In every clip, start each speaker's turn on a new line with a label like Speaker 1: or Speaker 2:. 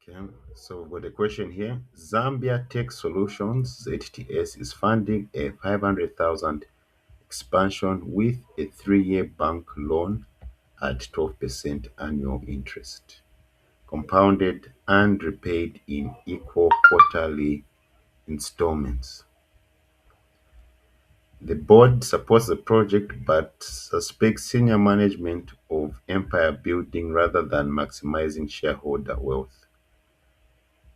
Speaker 1: Okay, so with the question here, Zambia Tech Solutions ZTS is funding a 500,000 expansion with a 3-year bank loan at 12% annual interest, compounded and repaid in equal quarterly installments. The board supports the project but suspects senior management of empire building rather than maximizing shareholder wealth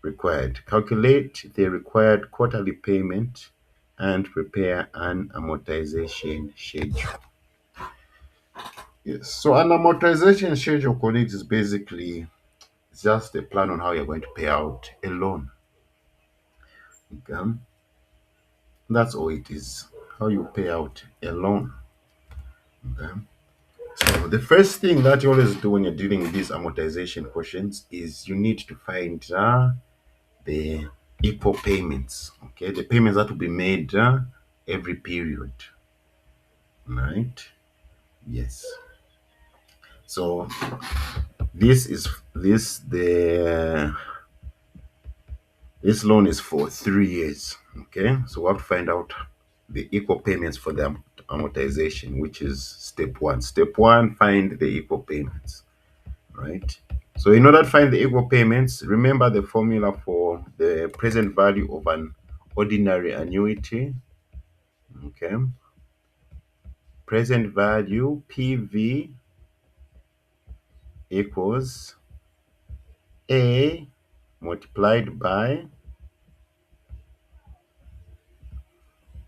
Speaker 1: required. Calculate the required quarterly payment and prepare an amortization schedule. Yes. So an amortization schedule, colleagues, is basically just a plan on how you're going to pay out a loan. Okay? That's all it is. How you pay out a loan. Okay? So the first thing that you always do when you're dealing with these amortization questions is you need to find the equal payments. Okay, the payments that will be made every period. Right? Yes. So this is this loan is for 3 years. Okay, so we have to find out the equal payments for the amortization, which is step one. Step one, find the equal payments. Right. So in order to find the equal payments, remember the formula for the present value of an ordinary annuity. Okay. Present value PV equals A multiplied by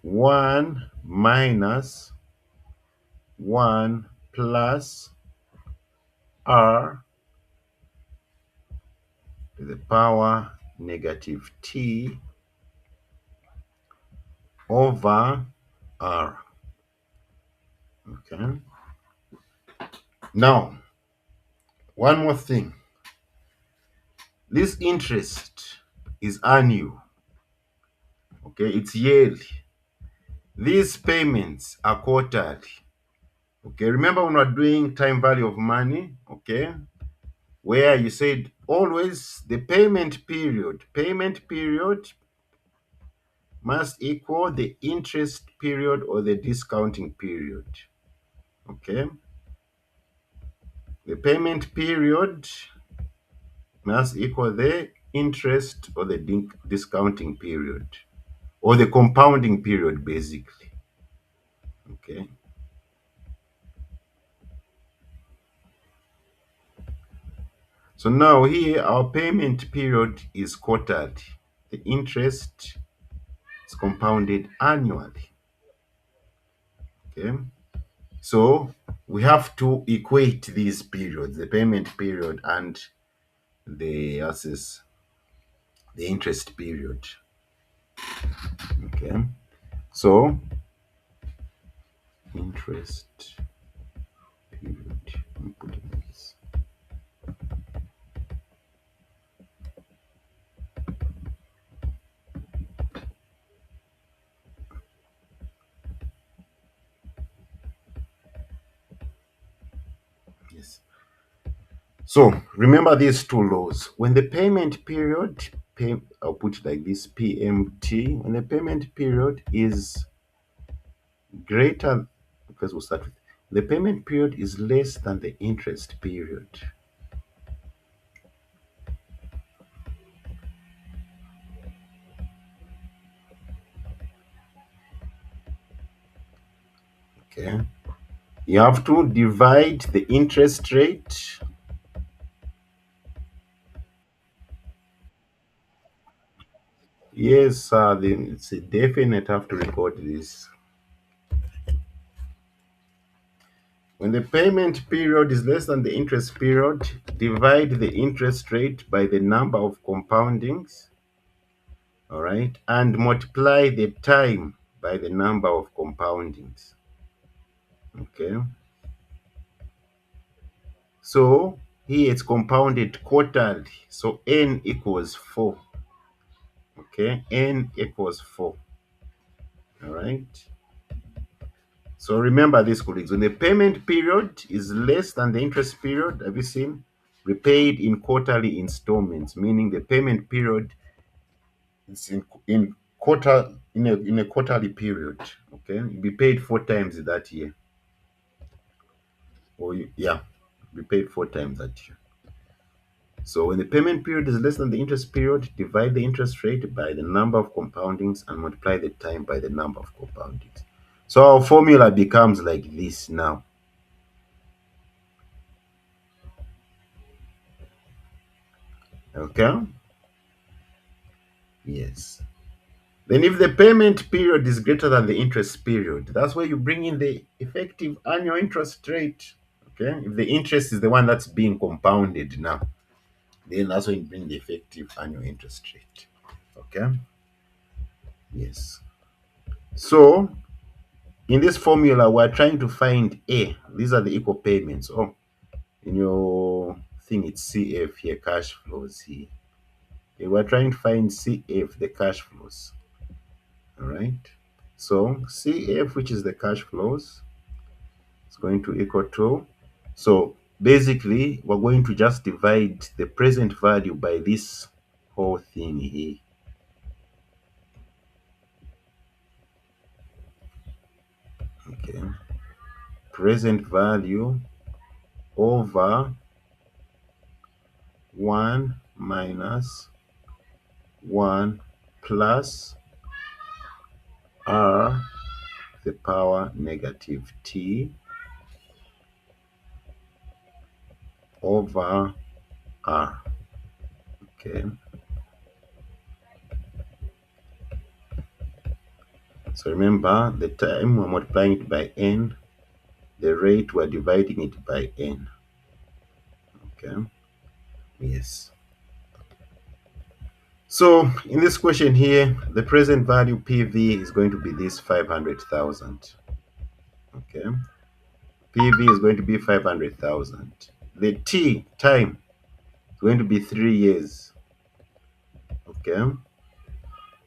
Speaker 1: 1 minus 1 plus R to the power negative T over R. Okay. Now, one more thing. This interest is annual. Okay, it's yearly. These payments are quarterly. Okay, remember when we're doing time value of money, okay, where you said always the payment period must equal the interest period or the discounting period. Okay, the payment period must equal the interest or the discounting period or the compounding period, basically. Okay. So now here our payment period is quarterly. The interest is compounded annually. Okay. So we have to equate these periods, the payment period and the assess the interest period. Okay. So interest period. Let me put it like this. Yes. So remember these two laws. When the payment period, I'll put it like this, PMT, when the payment period is greater, because we'll start with, the payment period is less than the interest period. Okay. You have to divide the interest rate. Yes, it's a definite have to record this. When the payment period is less than the interest period, divide the interest rate by the number of compoundings, all right, and multiply the time by the number of compoundings. Okay. So here it's compounded quarterly. So n equals 4. Okay, n equals 4. All right. So remember this, colleagues. When the payment period is less than the interest period, have you seen? repaid in quarterly installments, meaning the payment period is in a quarterly period. Okay, you'll be paid 4 times that year, or yeah, be paid 4 times that year. So when the payment period is less than the interest period, divide the interest rate by the number of compoundings and multiply the time by the number of compoundings. So our formula becomes like this now. Okay? Yes. Then if the payment period is greater than the interest period, that's where you bring in the effective annual interest rate. Okay? If the interest is the one that's being compounded now, then that's when you bring the effective annual interest rate. Okay? Yes. So in this formula, we're trying to find A. These are the equal payments. Oh, in your thing, it's CF here, cash flows here. Okay, we're trying to find CF, the cash flows. All right. So CF, which is the cash flows, is going to equal to. So basically, we're going to just divide the present value by this whole thing here. Okay. Present value over 1 minus 1 plus r the power negative t over r. Okay, so remember the time we're multiplying it by n, the rate we're dividing it by n. Okay, yes. So in this question here, the present value PV is going to be this 500,000. Okay, PV is going to be 500,000. The T time is going to be 3 years. Okay,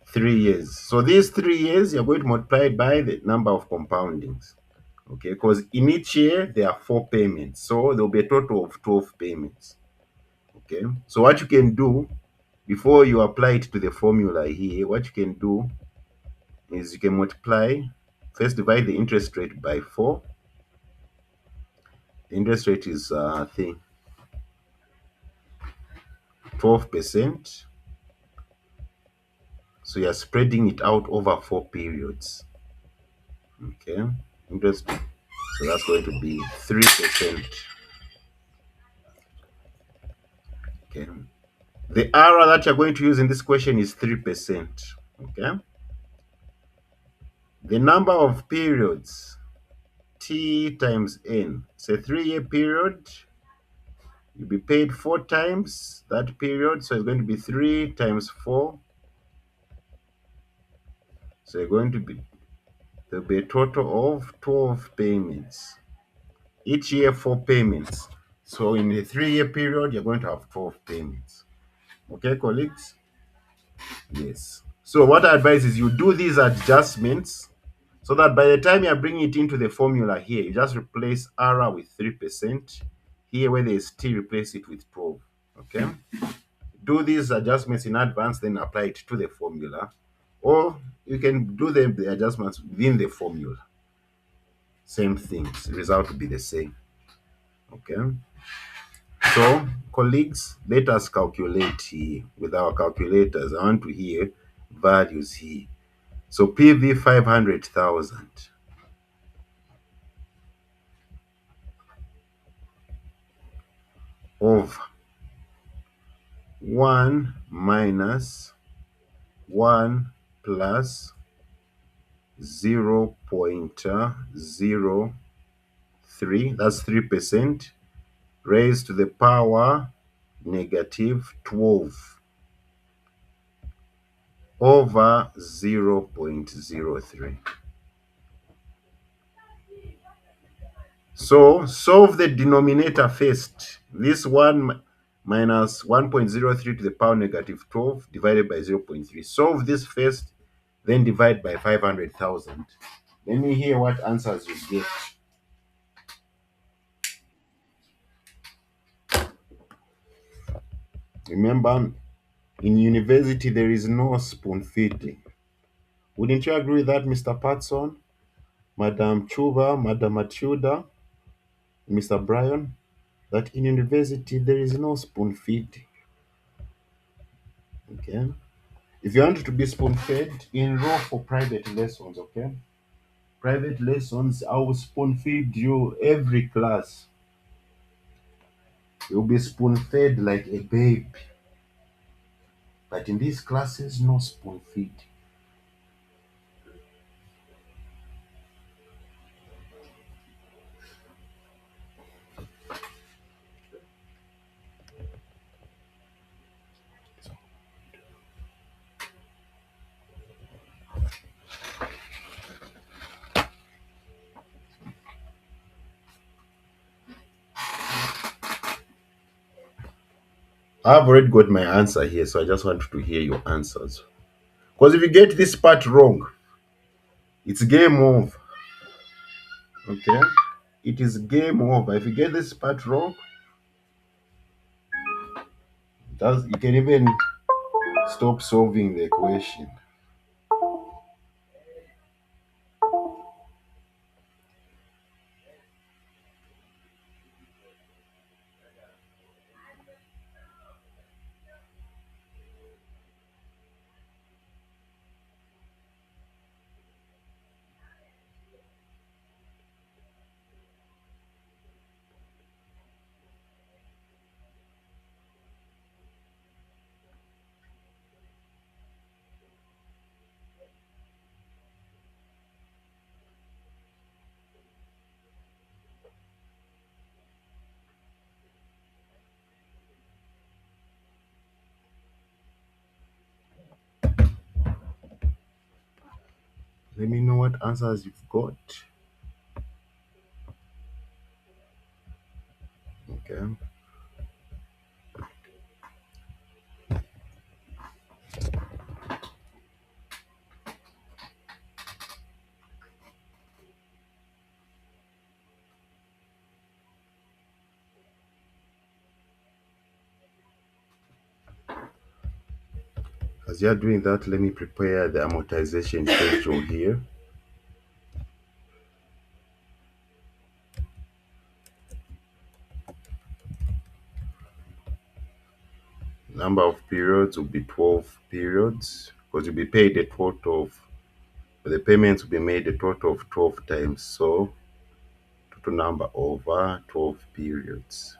Speaker 1: 3 years. So these 3 years, you're going to multiply it by the number of compoundings. Okay, because in each year there are 4 payments. So there'll be a total of 12 payments. Okay, so what you can do before you apply it to the formula here, what you can do is you can multiply, first divide the interest rate by 4. The interest rate is, I think, 12%. So you're spreading it out over 4 periods. Okay, interest. So that's going to be 3%. Okay. The R that you're going to use in this question is 3%. Okay. The number of periods, T times N. It's a 3-year period. You'll be paid 4 times that period. So it's going to be 3 times 4. So you're going to be, there'll be a total of 12 payments. Each year, 4 payments. So in a 3-year period, you're going to have 12 payments. Okay, colleagues? Yes. So what I advise is you do these adjustments so that by the time you bring it into the formula here, you just replace R with 3%. Here where there is T, replace it with 12. Okay? Do these adjustments in advance, then apply it to the formula. Or you can do the adjustments within the formula. Same things. The result will be the same. Okay? So, colleagues, let us calculate here with our calculators. I want to hear values here. So PV 500,000 of 1 minus 1 plus 0.03, that's 3%, raised to the power negative 12 over 0.03. So solve the denominator first. This 1 minus 1.03 to the power negative 12 divided by 0.3. Solve this first, then divide by 500,000. Let me hear what answers you get. Remember, in university there is no spoon feeding. Wouldn't you agree with that, Mr. Patson, Madam Chuba, Madam Matilda, Mr. Brian? That in university there is no spoon feeding. Okay. If you want to be spoon fed, enroll for private lessons. Okay. Private lessons, I will spoon feed you every class. You'll be spoon fed like a baby. But in these classes, no spoon feed. I've already got my answer here, so I just want to hear your answers. Because if you get this part wrong, it's game over. Okay? It is game over. If you get this part wrong, you can even stop solving the equation. Let me know what answers you've got. Okay. As you're doing that, let me prepare the amortization schedule here. Number of periods will be 12 periods because you'll be paid a total of, the payments will be made a total of 12 times. So, total number over 12 periods.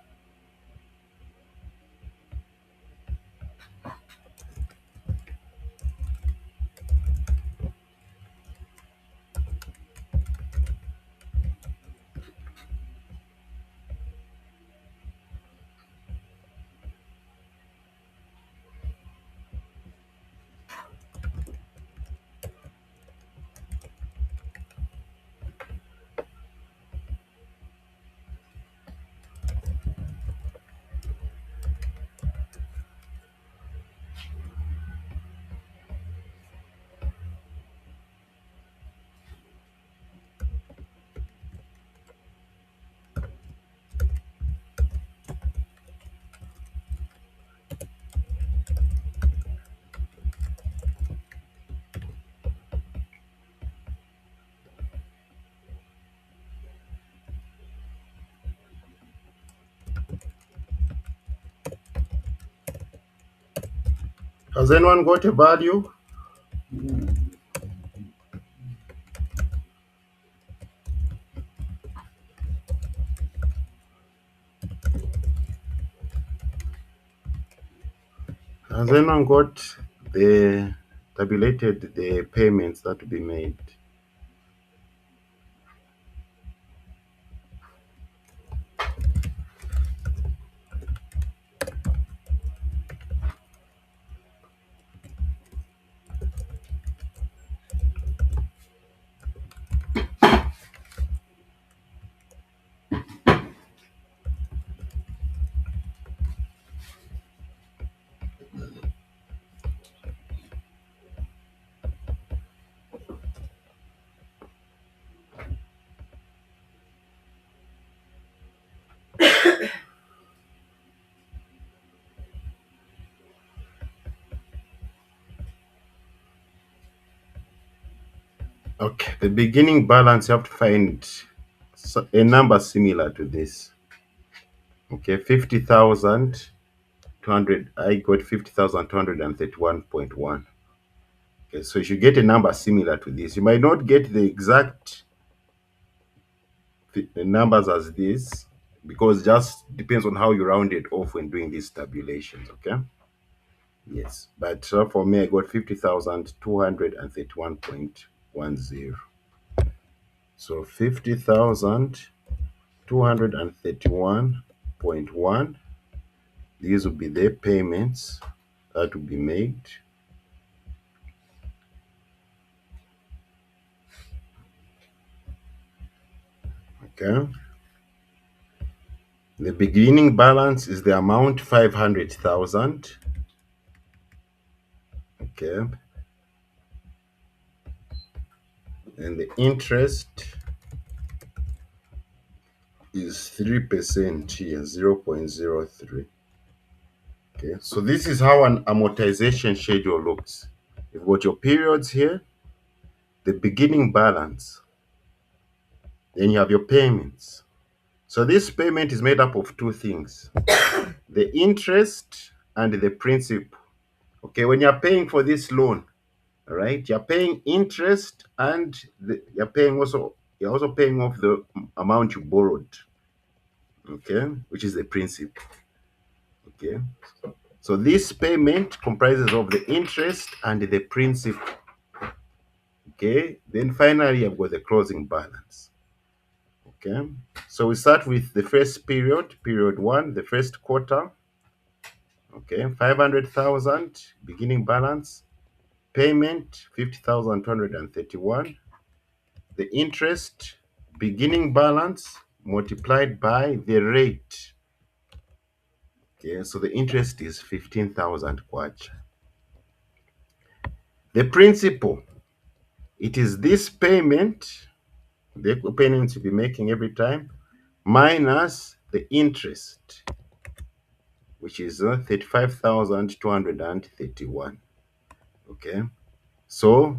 Speaker 1: Has anyone got a value? Has anyone got the tabulated the payments that to be made? Okay, the beginning balance, you have to find a number similar to this. Okay, 50,200. I got 50,231.1. Okay, so you should get a number similar to this. You might not get the exact numbers as this because just depends on how you round it off when doing these tabulations. Okay, yes, but for me, I got 50,231.10. So 50,231.1. These will be the payments that will be made. Okay. The beginning balance is the amount 500,000. Okay. And the interest is 3% here, 0.03. Okay. So this is how an amortization schedule looks. You've got your periods here, the beginning balance, then you have your payments. So this payment is made up of two things, the interest and the principal. Okay, when you're paying for this loan, all right, you're paying interest and you're also paying off the amount you borrowed. Okay, which is the principal. Okay, so this payment comprises of the interest and the principal. Okay, then finally I've got the closing balance. Okay, so we start with the first period, period one, the first quarter. Okay, 500,000 beginning balance, payment 50,231, the interest beginning balance multiplied by the rate. Okay, so the interest is 15,000 kwacha. The principal, it is this payment, the payment you'll be making every time, minus the interest, which is 35,231. Okay, so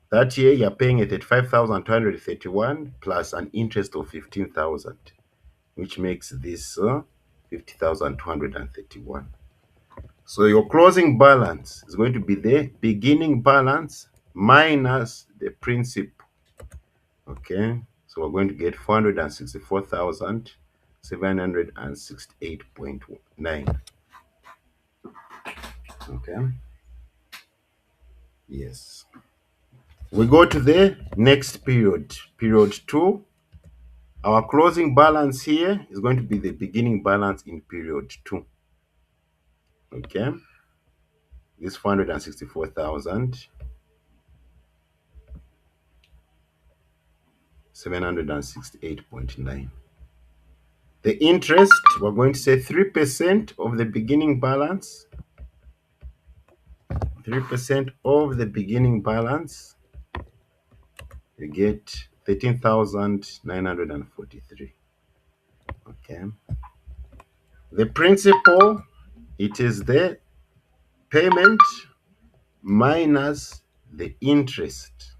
Speaker 1: that year you're paying 35,231 plus an interest of 15,000, which makes this 50,231. So your closing balance is going to be the beginning balance minus the principal. Okay, so we're going to get 464,768.9. Okay, yes. We go to the next period, period two. Our closing balance here is going to be the beginning balance in period two. Okay, this 464,768.9. The interest, we're going to say 3% of the beginning balance. 3% of the beginning balance, you get 13,943. Okay. The principal, it is the payment minus the interest,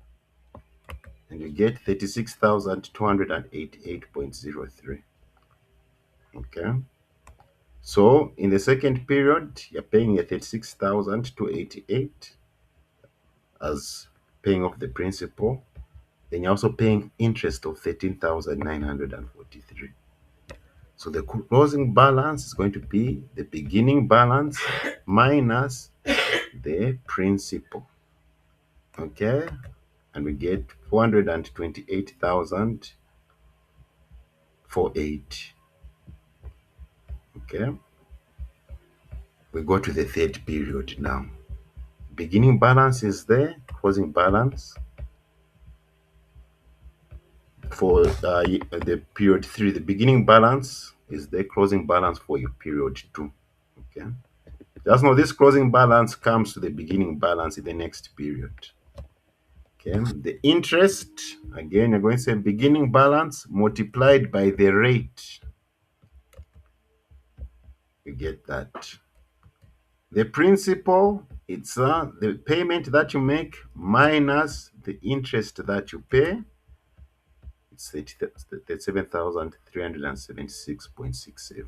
Speaker 1: and you get 36,288.03. Okay. So in the second period, you're paying 36,288 as paying off the principal. Then you're also paying interest of 13,943. So the closing balance is going to be the beginning balance minus the principal. Okay, and we get 428,048. Okay, we go to the third period now. Beginning balance is there, closing balance for the period three. The beginning balance is the closing balance for your period two. Okay, just know this closing balance comes to the beginning balance in the next period. Okay, the interest, again, you're going to say beginning balance multiplied by the rate. You get that. The principal, it's the payment that you make minus the interest that you pay. It's 37,376.67.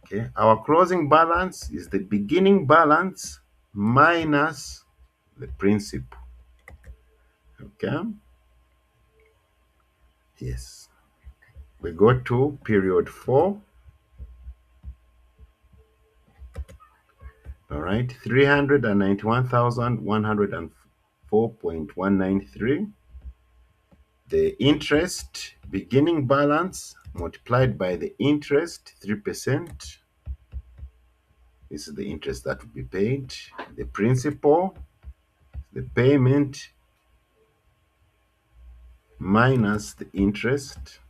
Speaker 1: Okay. Our closing balance is the beginning balance minus the principal. Okay. Yes. We go to period 4. All right. 391,104.193. The interest beginning balance multiplied by the interest 3%. This is the interest that will be paid. The principal, the payment minus the interest,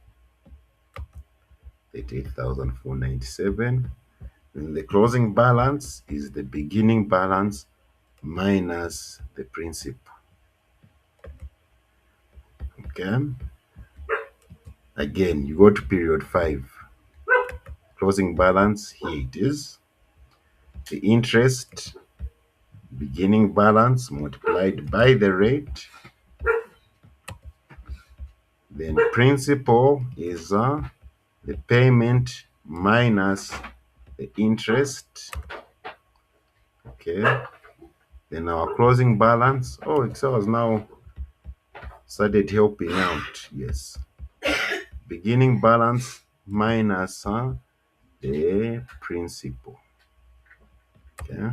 Speaker 1: 38,497. And the closing balance is the beginning balance minus the principal. Okay. Again, you go to period 5. Closing balance, here it is. The interest beginning balance multiplied by the rate. Then principal is the payment minus the interest. Okay. Then our closing balance. Oh, Excel has now started helping out. Yes. Beginning balance minus the principal. Okay.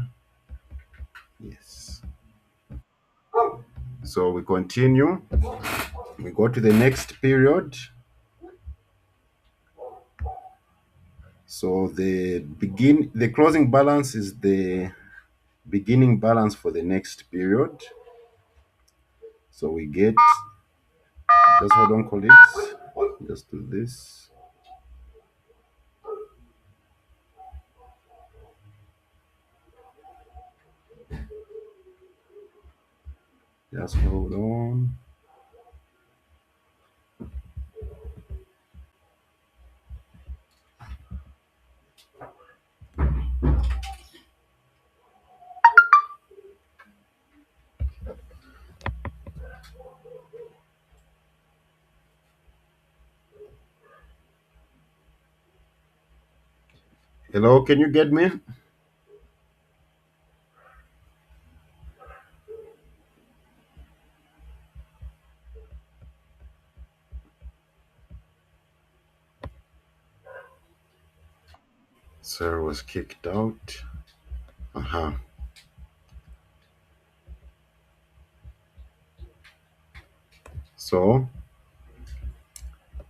Speaker 1: Yes. So we continue. We go to the next period. So the closing balance is the beginning balance for the next period. So we get, just hold on, colleagues. Just do this. Just hold on. Hello, can you get me? Sir was kicked out. Uh-huh. So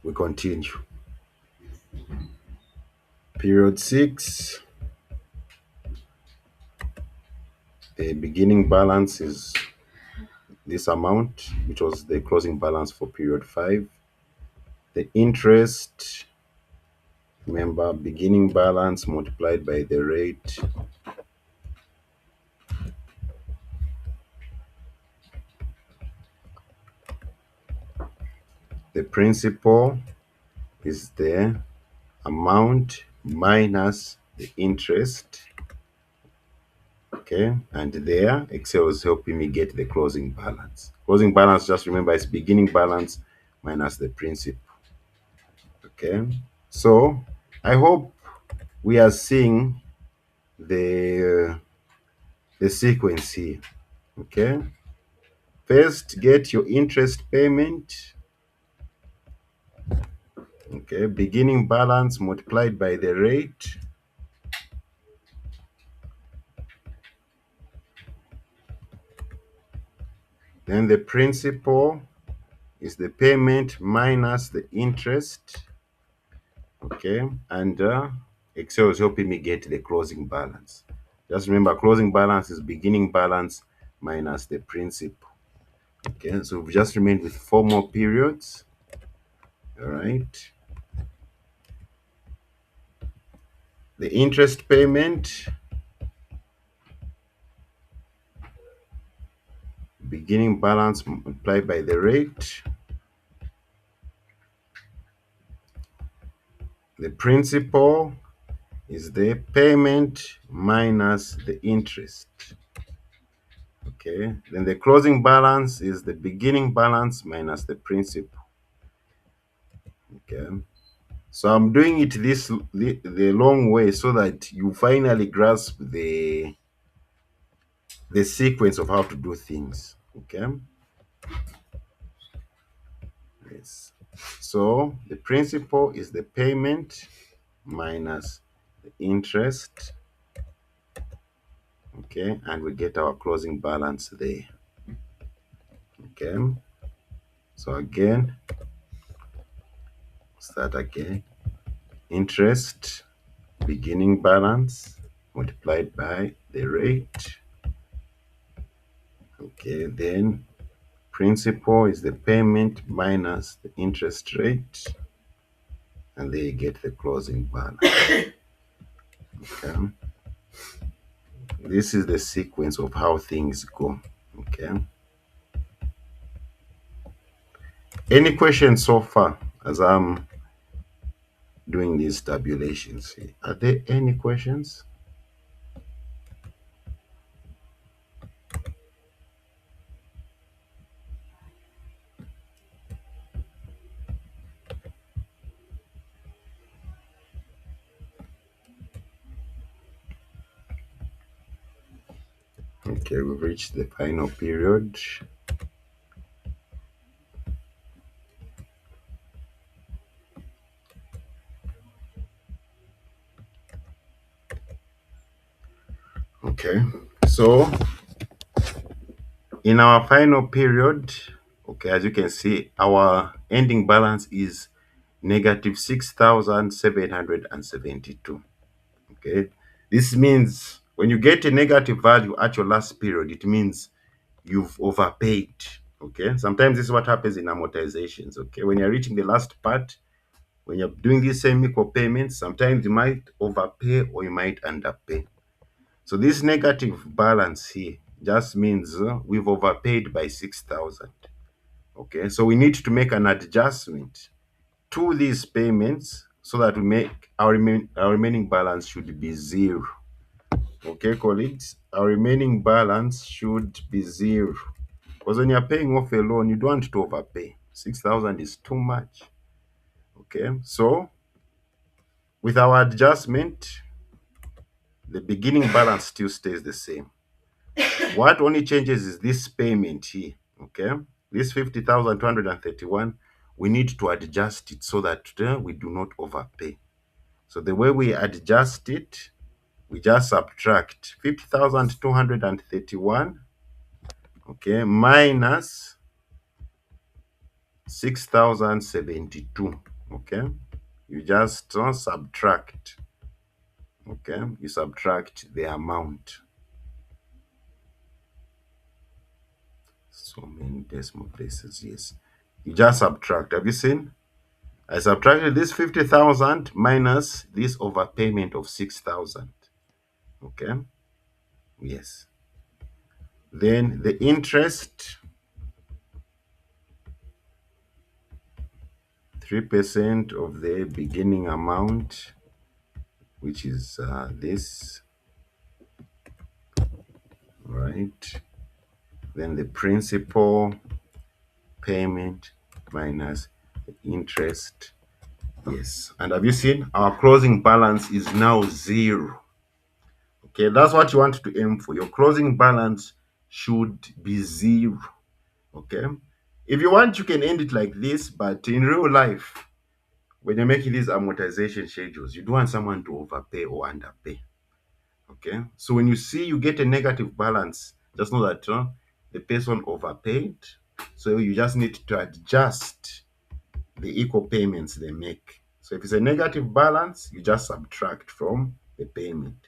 Speaker 1: we continue. Period 6. The beginning balance is this amount, which was the closing balance for period 5. The interest, remember, beginning balance multiplied by the rate. The principal is the amount minus the interest. Okay, and there Excel is helping me get the closing balance. Closing balance, just remember, is beginning balance minus the principal. Okay, so I hope we are seeing the sequence here. Okay, first get your interest payment. Okay, beginning balance multiplied by the rate. Then the principal is the payment minus the interest. Okay, and Excel is helping me get the closing balance. Just remember, closing balance is beginning balance minus the principal. Okay, so we've just remained with 4 more periods. All right. The interest payment, beginning balance multiplied by the rate. The principal is the payment minus the interest. Okay, then the closing balance is the beginning balance minus the principal. Okay, so I'm doing it the long way so that you finally grasp the sequence of how to do things. Okay, yes. So the principal is the payment minus the interest. Okay, and we get our closing balance there. Okay, so again, start again. Interest, beginning balance multiplied by the rate. Okay, then principal is the payment minus the interest rate, and there you get the closing balance. Okay, this is the sequence of how things go. Okay, any questions so far as I'm doing these tabulations here? Are there any questions? Okay, we've reached the final period. Okay, so in our final period, okay, as you can see, our ending balance is negative 6,772. Okay, this means when you get a negative value at your last period, it means you've overpaid. Okay, sometimes this is what happens in amortizations. Okay, when you're reaching the last part, when you're doing these same equal payments, sometimes you might overpay or you might underpay. So this negative balance here just means we've overpaid by 6,000. Okay, so we need to make an adjustment to these payments so that we make our remaining balance should be zero. Okay, colleagues, our remaining balance should be zero. Because when you're paying off a loan, you don't want to overpay. 6,000 is too much. Okay, so with our adjustment, the beginning balance still stays the same. What only changes is this payment here. Okay, this 50,231, we need to adjust it so that we do not overpay. So the way we adjust it, we just subtract 50,231, okay, minus 6,072. Okay, you just subtract. Okay, you subtract the amount. So many decimal places, yes. You just subtract. Have you seen? I subtracted this 50,000 minus this overpayment of 6,000. Okay, yes. Then the interest, 3% of the beginning amount, which is this, right? Then the principal payment minus the interest. Yes. And have you seen our closing balance is now zero? Okay, that's what you want to aim for. Your closing balance should be zero. Okay. If you want, you can end it like this, but in real life, when you're making these amortization schedules, you don't want someone to overpay or underpay. Okay. So when you see you get a negative balance, just know that the person overpaid. So you just need to adjust the equal payments they make. So if it's a negative balance, you just subtract from the payment.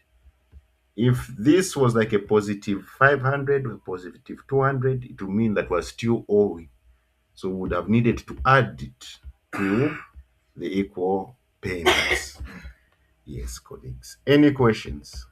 Speaker 1: If this was like a positive 500 or positive 200, it would mean that we're still owing. So we would have needed to add it to the equal payments. Yes, colleagues. Any questions?